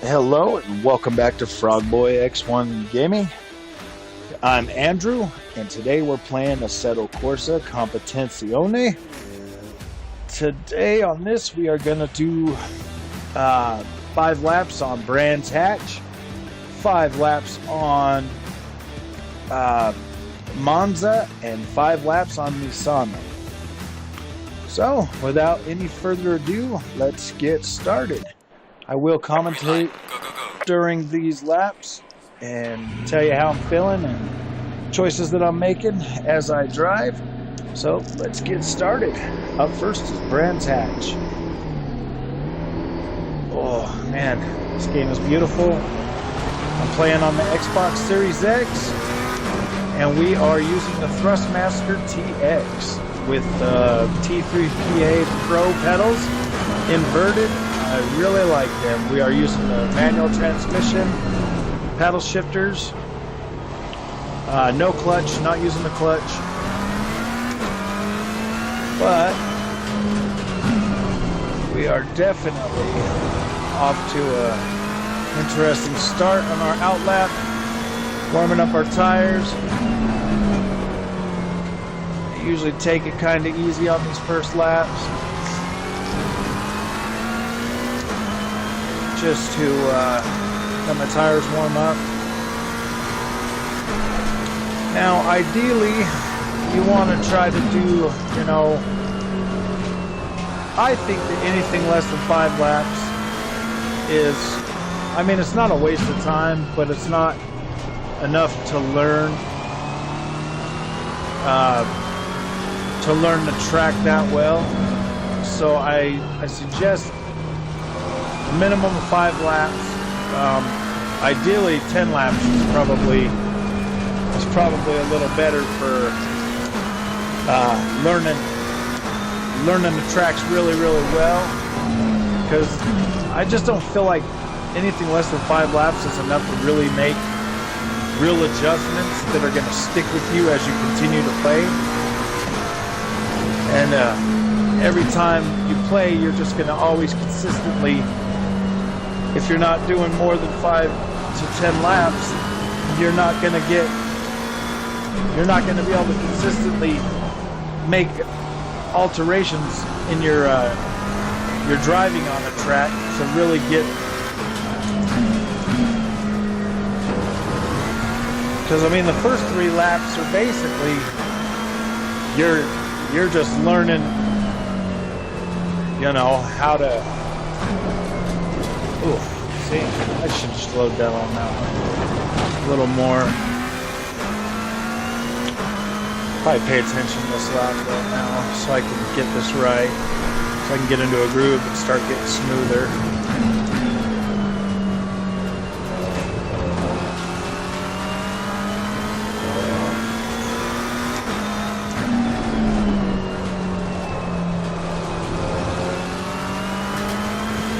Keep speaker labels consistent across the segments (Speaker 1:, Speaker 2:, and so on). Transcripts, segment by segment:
Speaker 1: Hello and welcome back to Frogboy X1 Gaming. I'm Andrew, and today we're playing Assetto Corsa Competizione. Today on this we are going to do 5 laps on Brands Hatch, 5 laps on Monza, and 5 laps on Misano. So, without any further ado, let's get started. I will commentate during these laps and tell you how I'm feeling and choices that I'm making as I drive. So let's get started. Up first is Brands Hatch. Oh man, this game is beautiful. I'm playing on the Xbox Series X, and we are using the Thrustmaster TX with T3PA Pro pedals, inverted. I really like them. We are using the manual transmission, paddle shifters, no clutch, not using the clutch. But we are definitely off to an interesting start on our outlap, warming up our tires. I usually take it kind of easy on these first laps, just to let my tires warm up. Now, ideally, you want to try to do, I think that anything less than 5 laps is, it's not a waste of time, but it's not enough to learn the track that well. So I suggest a minimum of 5 laps. Ideally 10 laps is probably a little better for learning the tracks really well, because I just don't feel like anything less than 5 laps is enough to really make real adjustments that are going to stick with you as you continue to play. And every time you play, you're just going to always consistently, if you're not doing more than 5 to 10 laps, you're not going to be able to consistently make alterations in your driving on a track to really get, because the first 3 laps are basically you're just learning how to. Ooh, see, I should have slowed down on that one a little more. Probably pay attention to this lap right now so I can get this right, so I can get into a groove and start getting smoother.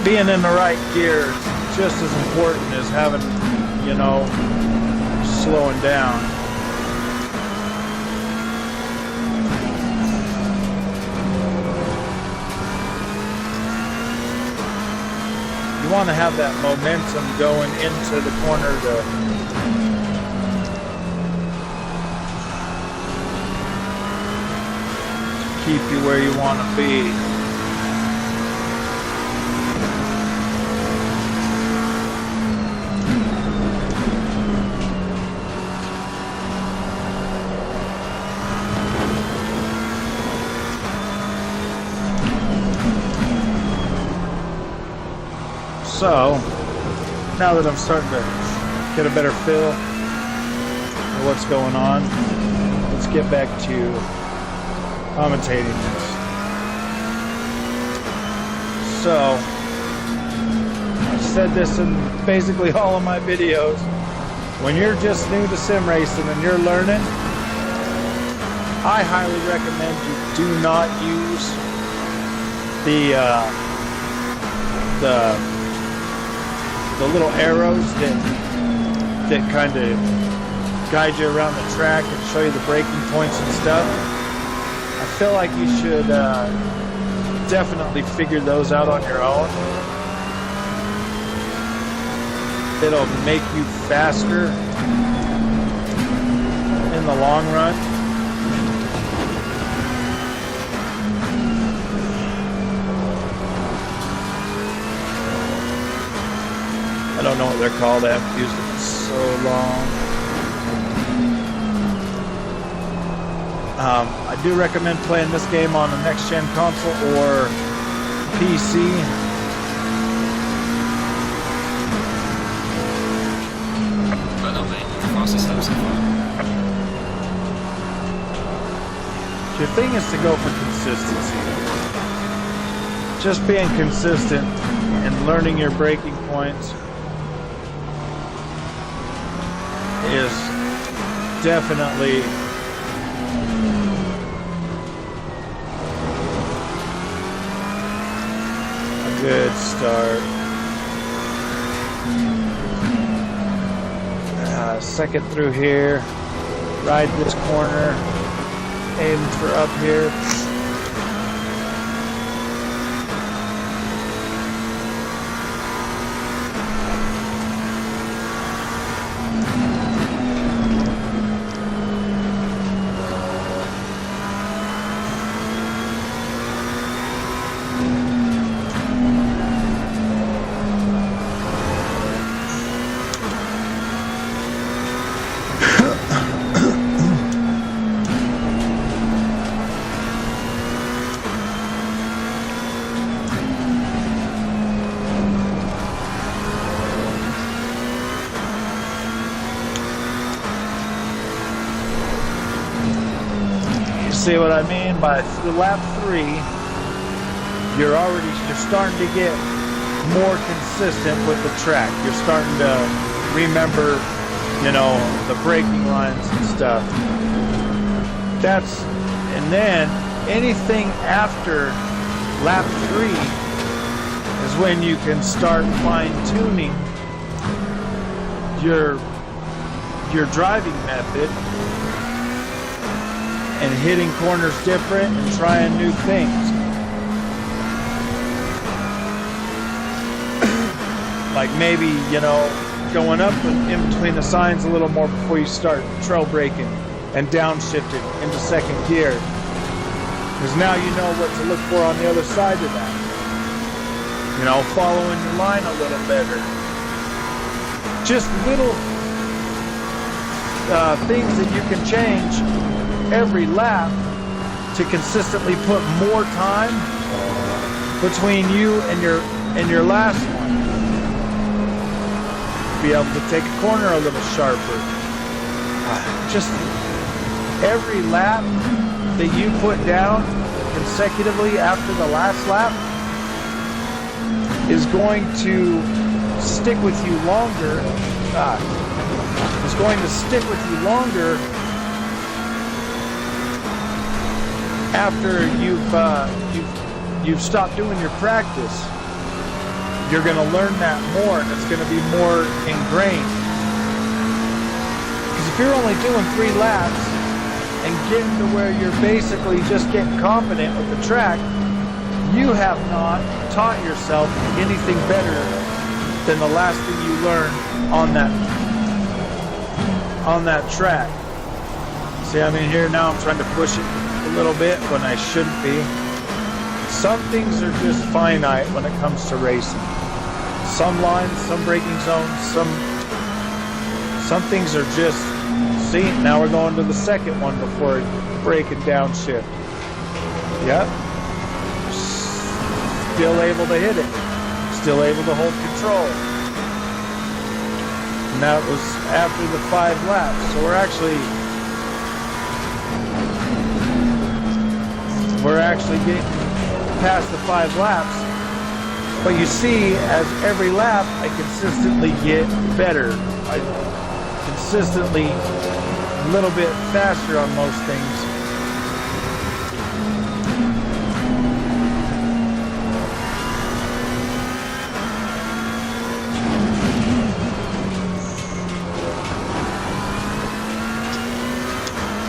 Speaker 1: Being in the right gear is just as important as having, slowing down. You want to have that momentum going into the corner to keep you where you want to be. So, now that I'm starting to get a better feel of what's going on, let's get back to commentating this. So, I've said this in basically all of my videos. When you're just new to sim racing and you're learning, I highly recommend you do not use the little arrows that kind of guide you around the track and show you the braking points and stuff. I feel like you should definitely figure those out on your own. it'll make you faster in the long run. I don't know what they're called. I haven't used it for so long. I do recommend playing this game on a next-gen console or PC.
Speaker 2: But not me. Fastest time so far.
Speaker 1: Your thing is to go for consistency. Just being consistent and learning your braking points is definitely a good start. Second through here, ride this corner, aim for up here. See what I mean? By lap 3, you're starting to get more consistent with the track. You're starting to remember, you know, the braking lines and stuff. And then anything after lap 3 is when you can start fine-tuning your driving method and hitting corners different and trying new things. Like maybe, you know, going up in between the signs a little more before you start trail braking and downshifting into second gear. Because now you know what to look for on the other side of that. You know, following your line a little better. Just little things that you can change every lap to consistently put more time between you and your last one. Be able to take a corner a little sharper. Just every lap that you put down consecutively after the last lap is going to stick with you longer. Is going to stick with you longer after you've stopped doing your practice. You're going to learn that more, and it's going to be more ingrained. Because if you're only doing 3 laps and getting to where you're basically just getting confident with the track, you have not taught yourself anything better than the last thing you learned on that track. See, I mean, here now I'm trying to push it a little bit when I shouldn't be. Some things are just finite when it comes to racing. Some lines, some braking zones, some things are just, see, now we're going to the second one before brake and downshift. Yep. Still able to hit it. Still able to hold control. And that was after the 5 laps. So we're actually getting past the 5 laps. But you see, as every lap, I consistently get better. I consistently a little bit faster on most things.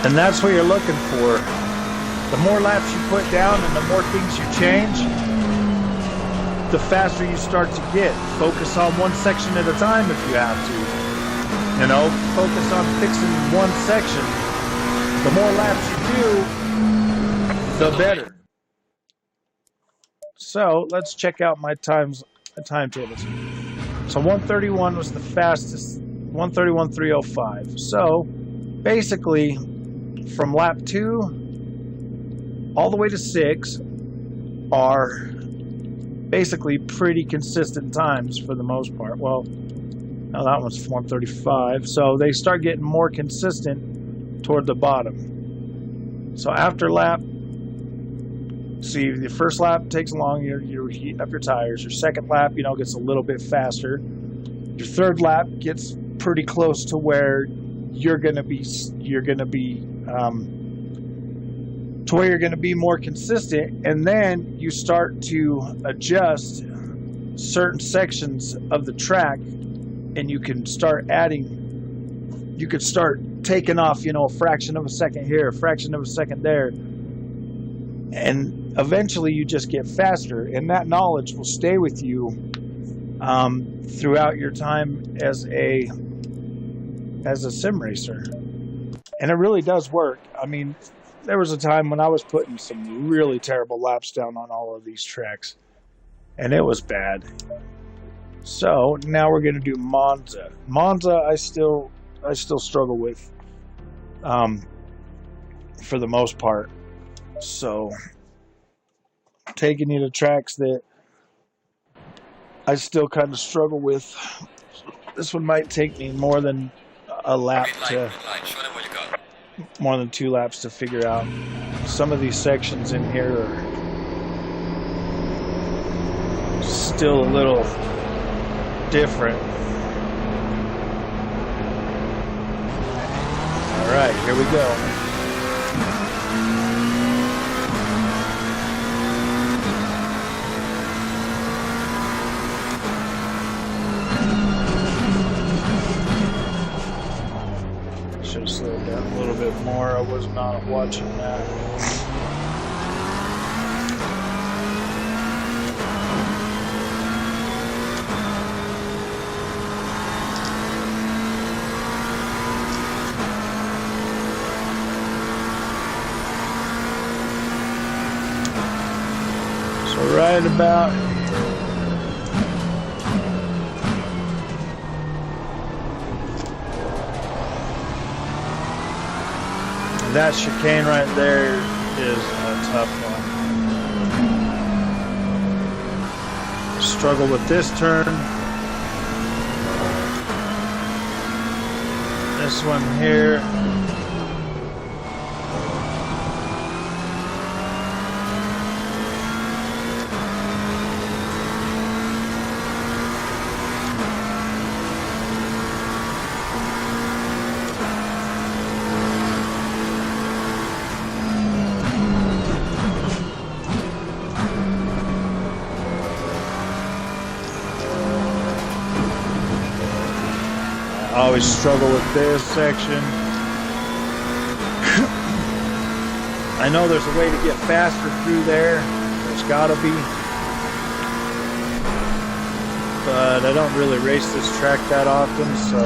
Speaker 1: And that's what you're looking for. The more laps you put down and the more things you change, the faster you start to get. Focus on one section at a time if you have to. You know, focus on fixing one section. The more laps you do, the better. So let's check out my timetables. So 131 was the fastest, 131.305. So basically, from lap 2 all the way to 6 are basically pretty consistent times for the most part. Well, now that one's 135. So they start getting more consistent toward the bottom. So after lap, see, the first lap takes long, you heat up your tires. Your second lap, you know, gets a little bit faster. Your third lap gets pretty close to where you're gonna be more consistent, and then you start to adjust certain sections of the track, and you can start taking off, you know, a fraction of a second here, a fraction of a second there, and eventually you just get faster, and that knowledge will stay with you throughout your time as a sim racer. And it really does work. I mean, there was a time when I was putting some really terrible laps down on all of these tracks, and it was bad. So now we're going to do Monza. Monza, I still struggle with, for the most part. So taking you to tracks that I still kind of struggle with. This one might take me more than a lap more than 2 laps to figure out. Some of these sections in here are still a little different. All right, here we go. Should have slowed down a little bit more. I was not watching that. So right about that chicane right there is a tough one. Struggle with this turn. This one here. I always struggle with this section. I know there's a way to get faster through there. There's gotta be. But I don't really race this track that often, so.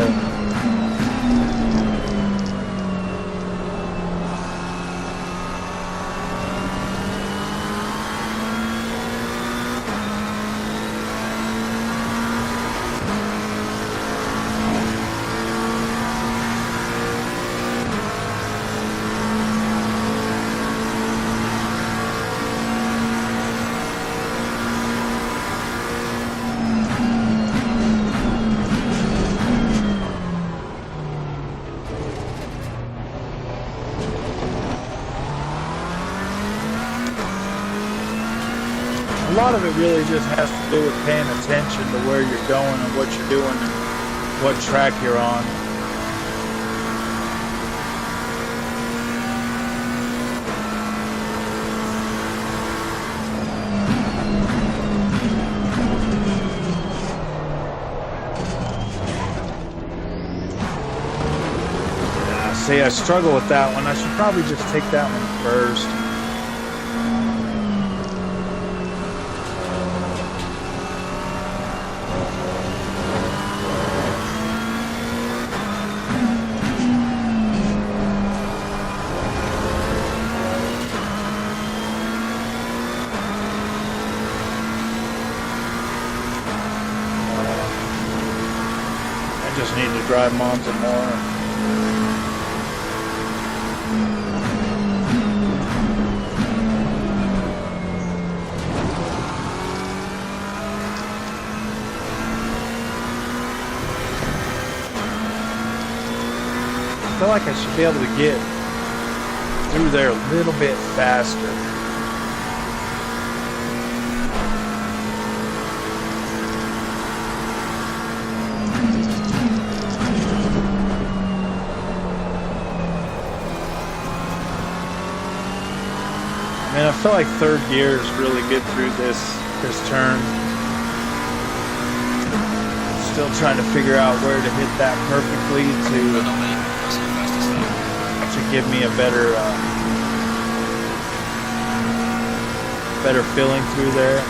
Speaker 1: A lot of it really just has to do with paying attention to where you're going and what you're doing and what track you're on. See, I struggle with that one. I should probably just take that one first. I just need to drive Monza more. I feel like I should be able to get through there a little bit faster. I mean, I feel like third gear is really good through this turn. Still trying to figure out where to hit that perfectly to give me a better feeling through there.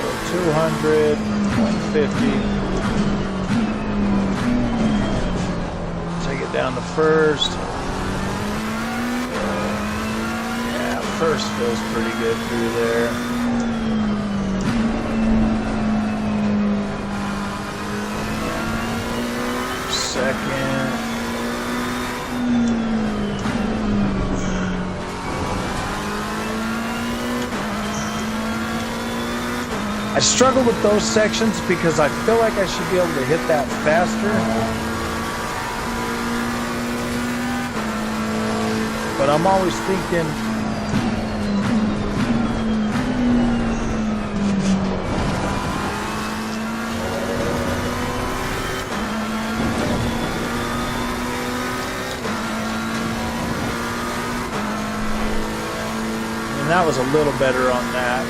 Speaker 1: So 200, 150. Down to first. Yeah, first feels pretty good through there. Second. I struggle with those sections because I feel like I should be able to hit that faster. But I'm always thinking, and that was a little better on that,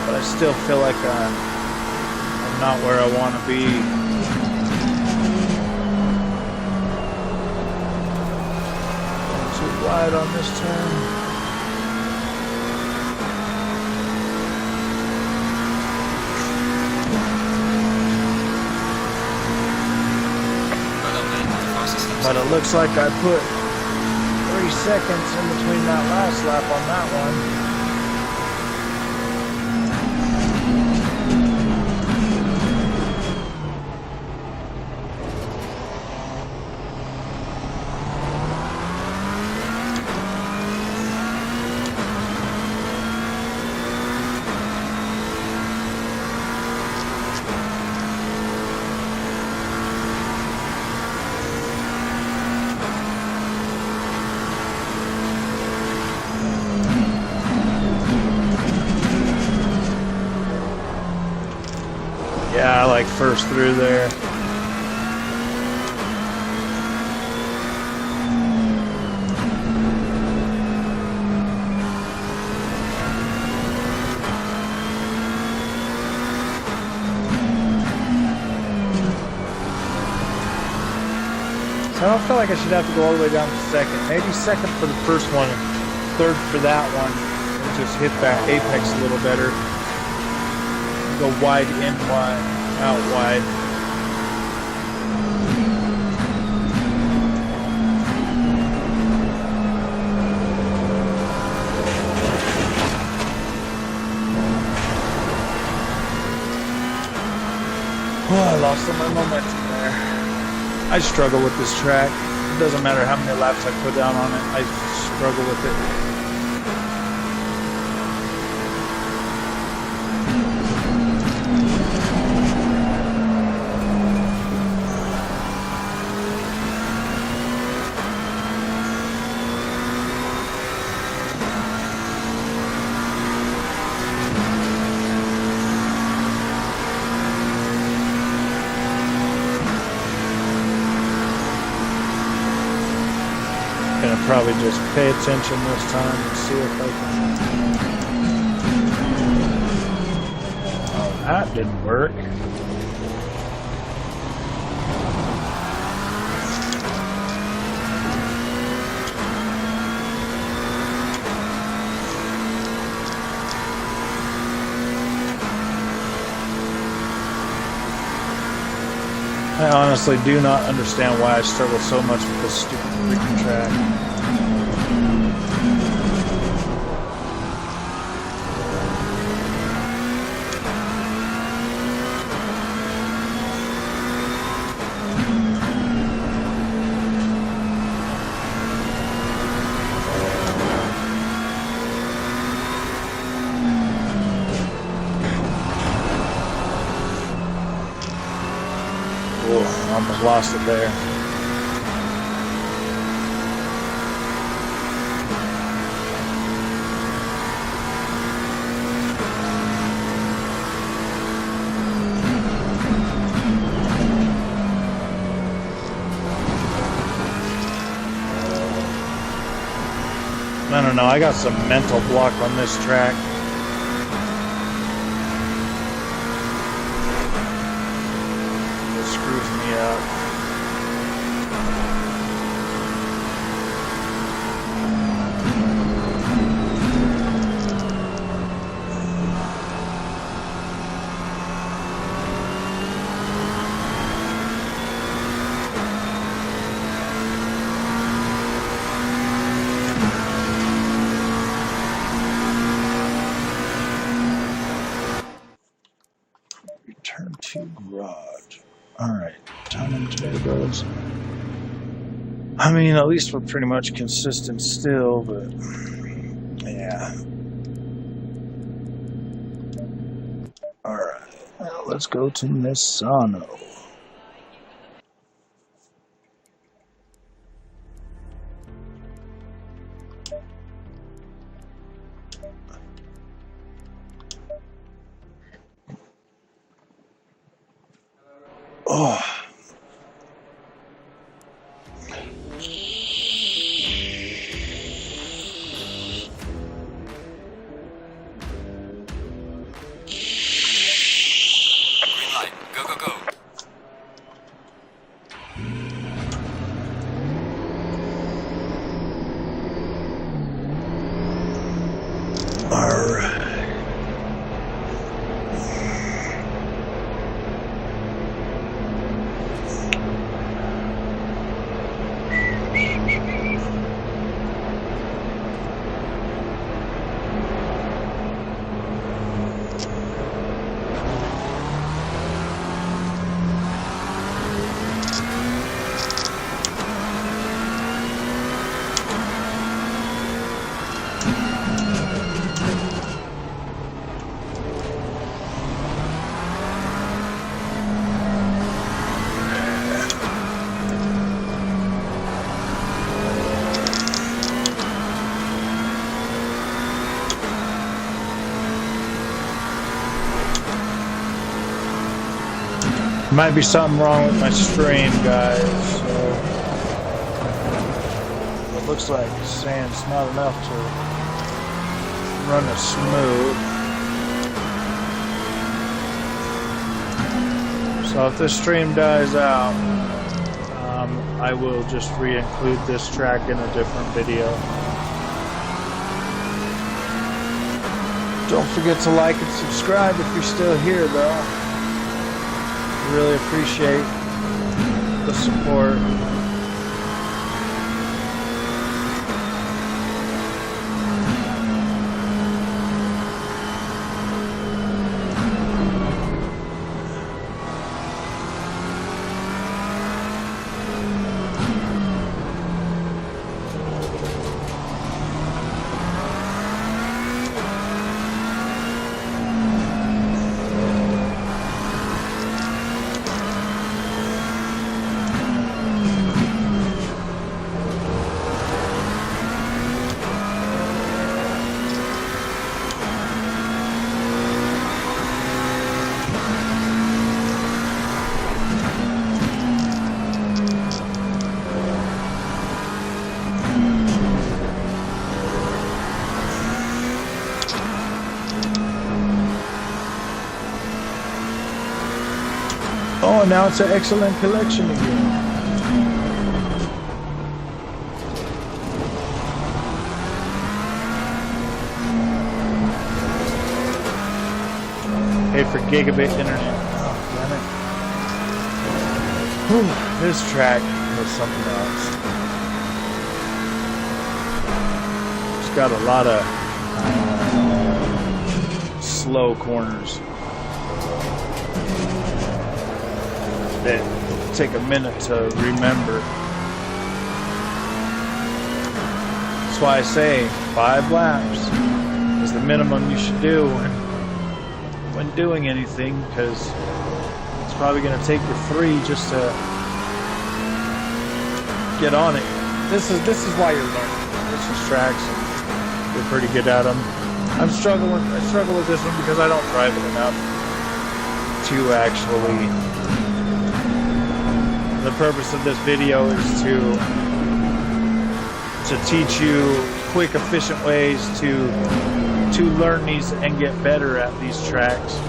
Speaker 1: but I still feel like I'm not where I want to be. Wide on this turn. But it looks like I put 3 seconds in between that last lap on that one. Yeah, I like first through there. So I don't feel like I should have to go all the way down to second. Maybe second for the first one, third for that one, and just hit that apex a little better. Go wide, in wide, out wide. Oh, I lost some of my momentum there. I struggle with this track. It doesn't matter how many laps I put down on it. I struggle with it. Gonna probably just pay attention this time and see if I can. Oh, that didn't work. I honestly do not understand why I struggle so much with this stupid freaking track. Oh, almost lost it there. I don't know, I got some mental block on this track. It screws me up. Return to garage. Alright, time and tomatoes. I mean, at least we're pretty much consistent still, but yeah. Alright, now let's go to Misano. Oh.
Speaker 2: Green light. Go, go, go.
Speaker 1: Alright. Might be something wrong with my stream, guys. So it looks like it's saying it's not enough to run it smooth. So if this stream dies out, I will just re-include this track in a different video. Don't forget to like and subscribe if you're still here, though. Really appreciate the support. Oh, now it's an excellent collection again. Pay for gigabit internet. Oh, damn it. Whew, this track was something else. It's got a lot of slow corners that take a minute to remember. That's why I say 5 laps is the minimum you should do when doing anything, because it's probably going to take you 3 just to get on it. This is why you're learning. This is tracks, and you're pretty good at them. I struggle with this one because I don't drive it enough to actually. The purpose of this video is to teach you quick, efficient ways to learn these and get better at these tracks.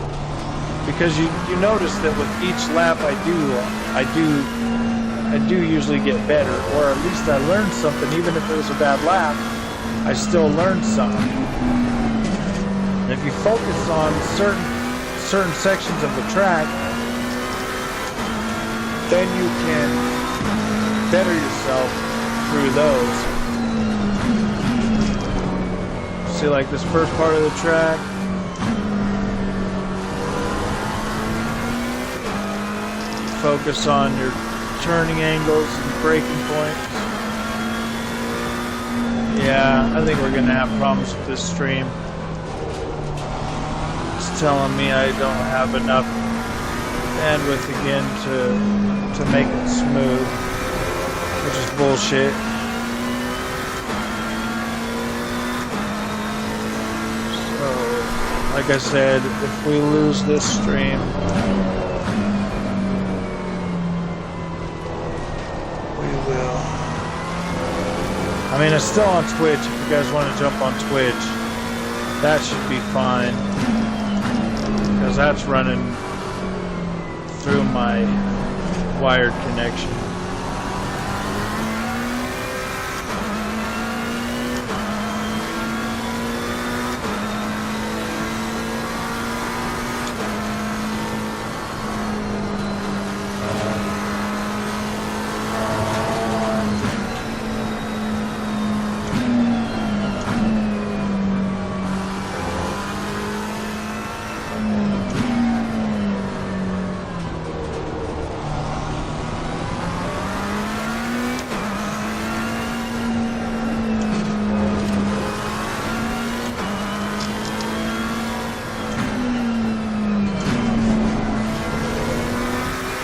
Speaker 1: Because you notice that with each lap I do usually get better, or at least I learned something. Even if it was a bad lap, I still learned something. And if you focus on certain sections of the track, then you can better yourself through those. See, like this first part of the track, focus on your turning angles and braking points. Yeah, I think we're gonna have problems with this stream. It's telling me I don't have enough bandwidth again to make it smooth, which is bullshit. So, like I said, if we lose this stream, we will. I mean, it's still on Twitch. If you guys want to jump on Twitch, that should be fine, because that's running through my wired connection.